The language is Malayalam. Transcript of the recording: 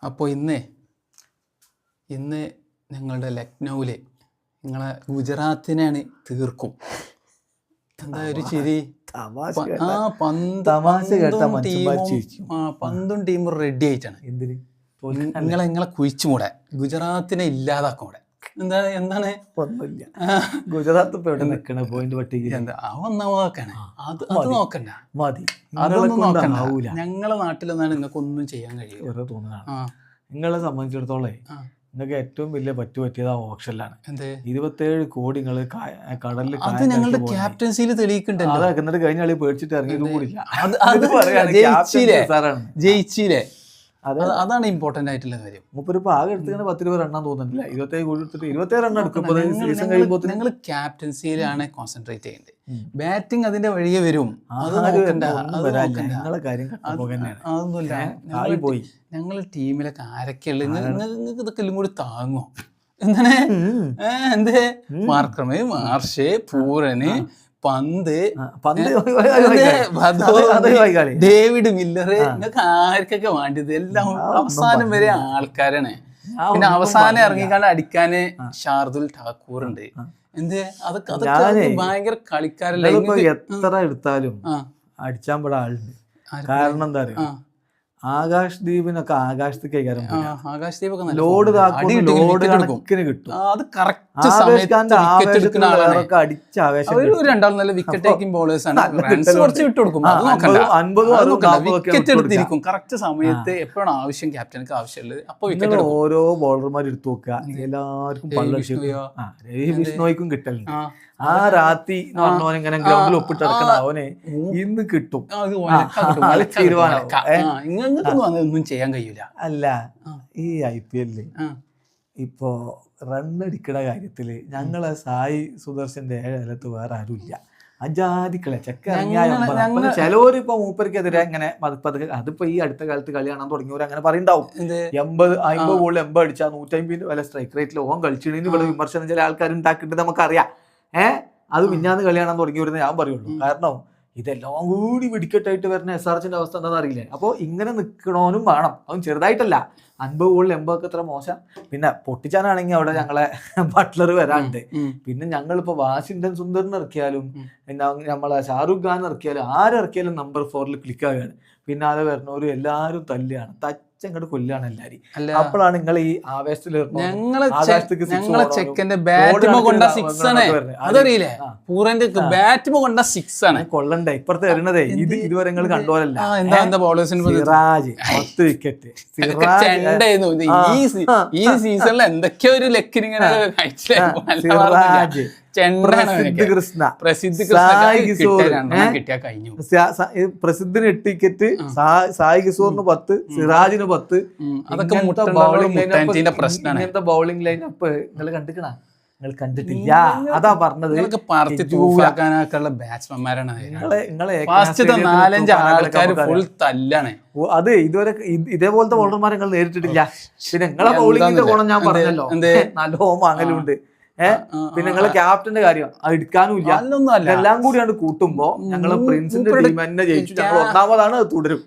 അപ്പോൾ ഇന്ന് ഞങ്ങളുടെ ലക്നൗവിൽ നിങ്ങളെ ഗുജറാത്തിനെയാണ് തീർക്കും. എന്താ ഒരു ചിരി. പന്തും ടീമും റെഡി ആയിട്ടാണ്. നിങ്ങളെ കുഴിച്ചു മൂടെ ഗുജറാത്തിനെ ഇല്ലാതാക്കും. ഇവിടെ എന്താണ് ഒന്നുമില്ല. ഗുജറാത്ത് ഇപ്പൊ എവിടെ നിൽക്കണ പോയിന്റ് പട്ടിക എന്താ നോക്കണേ. അത് നോക്കണ്ട, മതി. അതൊന്നും നോക്കണ്ട. ഞങ്ങളെ നാട്ടിലൊന്നാണ് നിങ്ങൾക്ക് ഒന്നും ചെയ്യാൻ കഴിയും. തോന്നുന്നതാണ് നിങ്ങളെ സംബന്ധിച്ചിടത്തോളം. നിങ്ങൾക്ക് ഏറ്റവും വലിയ പറ്റിയത് ആ ഓപ്ഷനിലാണ്. 27 കോടി നിങ്ങൾ കടലിൽ അത് ഞങ്ങളുടെ ക്യാപ്റ്റൻസിയിൽ തെളിയിക്കണ്ടല്ലോ. അതൊക്കെ എന്നിട്ട് കഴിഞ്ഞ കളി പേടിച്ചിട്ട് ഇറങ്ങിയത് കൂടില്ല. ജയിച്ചില്ലേ, അതാണ് ഇമ്പോർട്ടന്റ് ആയിട്ടുള്ള കാര്യം. മുപ്പൊരു ആകെ എടുത്തിങ്ങനെ 10-20 റണ്ണാൻ തോന്നുന്നില്ല. 27 കോടി എടുത്തിട്ട് 27 റണ്ണ് എടുക്കും. സീസൺ കഴിയുമ്പോൾ നിങ്ങൾ ക്യാപ്റ്റൻസിയിലാണ് കോൺസെൻട്രേറ്റ് ചെയ്യേണ്ടത്. ബാറ്റിംഗ് അതിന്റെ വഴിയെ വരും. നിങ്ങളെ കാര്യം അതൊന്നുമില്ല. പോയി ഞങ്ങൾ ടീമിലൊക്കെ ആരൊക്കെയുള്ളത് നിങ്ങൾക്ക് ഇതൊക്കെ എല്ലാം കൂടി താങ്ങോ? എന്താണ് എന്തേ മാർക്രമേ, മാർഷേ, പൂരന്, പന്ത്, ഡേവിഡ് മില്ലറ്, നിങ്ങൾക്ക് ആർക്കൊക്കെ വേണ്ടത് എല്ലാം അവസാനം വരെ ആൾക്കാരാണ്. പിന്നെ അവസാനം ഇറങ്ങിക്കാണ്ട് അടിക്കാന് ഷാർദുൽ ഠാക്കൂർ ഉണ്ട്. എന്ത് അതൊക്കെ ഭയങ്കര കളിക്കാരല്ലേ. എത്ര എടുത്താലും അടിച്ചാൻ പെടാ ആളുണ്ട്. കാരണം എന്താ പറയാ, ആകാശ് ദീപിനൊക്കെ ആകാശത്തേക്ക് ലോഡ് കിട്ടും. രണ്ടാളും നല്ല വിക്കറ്റ് ടേക്കിംഗ് ബോളേഴ്സ് ആണ്. വിക്കറ്റ് എടുത്തിരിക്കും കറക്റ്റ് സമയത്ത്. എപ്പോഴാണ് ആവശ്യം ക്യാപ്റ്റനക്ക് ആവശ്യമുള്ളത് അപ്പോൾ വിക്കറ്റ്. ഓരോ ബോളർമാർ എടുത്തു നോക്കുക, എല്ലാവർക്കും രവി ബിഷ്ണോയ്ക്കും കിട്ടലുണ്ട്. ആ രാത്രി ഇങ്ങനെ ഗ്രൗണ്ടിൽ ഒപ്പിട്ടെടുക്കണ അവനെ ഇന്ന് കിട്ടും. ഒന്നും ചെയ്യാൻ കഴിയൂല. അല്ല, ഈ IPL ഇപ്പോ റണ്ണടിക്കണ കാര്യത്തില് ഞങ്ങളെ സായി സുദർശന്റെ ഏഴലത്ത് വേറെ ആരുമില്ല. അജാതിക്കളെ ചിലവര് ഇപ്പൊ മൂപ്പർക്കെതിരെ ഇങ്ങനെ പതുക്കെ അതിപ്പോ ഈ അടുത്ത കാലത്ത് കളി കാണാൻ തുടങ്ങിയവർ അങ്ങനെ പറയുണ്ടാവും. 50 ബോളിൽ 80 അടിച്ചാൽ 150 വല്ല സ്ട്രൈക്ക് റേറ്റിൽ ഓൻ കളിച്ചിടീന് ഇവിടെ വിമർശനം ചില ആൾക്കാർ ഉണ്ടാക്കിയിട്ട് നമുക്കറിയാം. അത് മിഞ്ഞാന്ന് കളി കാണാൻ തുടങ്ങിയവരെന്ന് ഞാൻ പറയുള്ളൂ. കാരണം ഇതെല്ലാം കൂടി വെടിക്കെട്ടായിട്ട് വരുന്ന SRHന്റെ അവസ്ഥ എന്താണെന്ന് അറിയില്ലേ. അപ്പോൾ ഇങ്ങനെ നിൽക്കണോനും വേണം. അവൻ ചെറുതായിട്ടല്ല, 50 ബോളിൽ 80 അത്ര മോശം. പിന്നെ പൊട്ടിച്ചാനാണെങ്കിൽ അവിടെ ഞങ്ങളെ ബട്ട്ലർ വരാണ്ട്. പിന്നെ ഞങ്ങളിപ്പോ വാഷിംഗ്ടൺ സുന്ദറിന് ഇറക്കിയാലും നമ്മളെ ഷാറുഖ് ഖാൻ ഇറക്കിയാലും ആരിറക്കിയാലും നമ്പർ 4 ക്ലിക്ക് ആവുകയാണ്. പിന്നെ അത് വരണവരും എല്ലാവരും തല്ലാണ്, തച്ചങ്ങോട്ട് കൊല്ലാണ് എല്ലാരും. അപ്പോഴാണ് നിങ്ങൾ ഈ ആവേശത്തിൽ ഞങ്ങളെ ചെക്കന്റെ ബാറ്റുമ കൊണ്ട 6 ആണ്. അതറിയില്ലേ, പൂരന്റെ ബാറ്റുമ കൊണ്ട 6 ആണ്. കൊള്ളണ്ടേ ഇപ്പുറത്ത് വരണതേ. ഇതുവരെ നിങ്ങൾ കണ്ടുപോലല്ല. സിറാജ് 10 വിക്കറ്റ്. ഈ സീസണിൽ എന്തൊക്കെയോ ഒരു ലക്കിനിങ്ങനെ സിറാജ്, പ്രസിദ്ധിന് 8 വിക്കറ്റ്, സായി കിഷോറിന് 10, സിറാജിന് 10. ഇങ്ങനത്തെ ബൗളിംഗ് ലൈനപ്പ് നിങ്ങൾ കണ്ടിക്കണ? നിങ്ങൾ കണ്ടിട്ടില്ല. അതാ പറഞ്ഞത്. അത് ഇതുവരെ ഇതേപോലത്തെ ബൗളർമാരെ നിങ്ങൾ നേരിട്ടിട്ടില്ല. പിന്നെ നിങ്ങളെ ബൗളിങ്ങിന്റെ ഗുണം ഞാൻ പറഞ്ഞല്ലോ, നല്ലോ മാങ്ങലുണ്ട്. പിന്നെ നിങ്ങളെ ക്യാപ്റ്റന്റെ കാര്യം അത് എടുക്കാനും ഇല്ല. എല്ലാം കൂടിയാണ് കൂട്ടുമ്പോ ഞങ്ങള് പ്രിൻസിന്റെ ടീം തന്നെ ജയിച്ചു. ഞങ്ങൾ ഒന്നാമതാണ്, അത് തുടരും.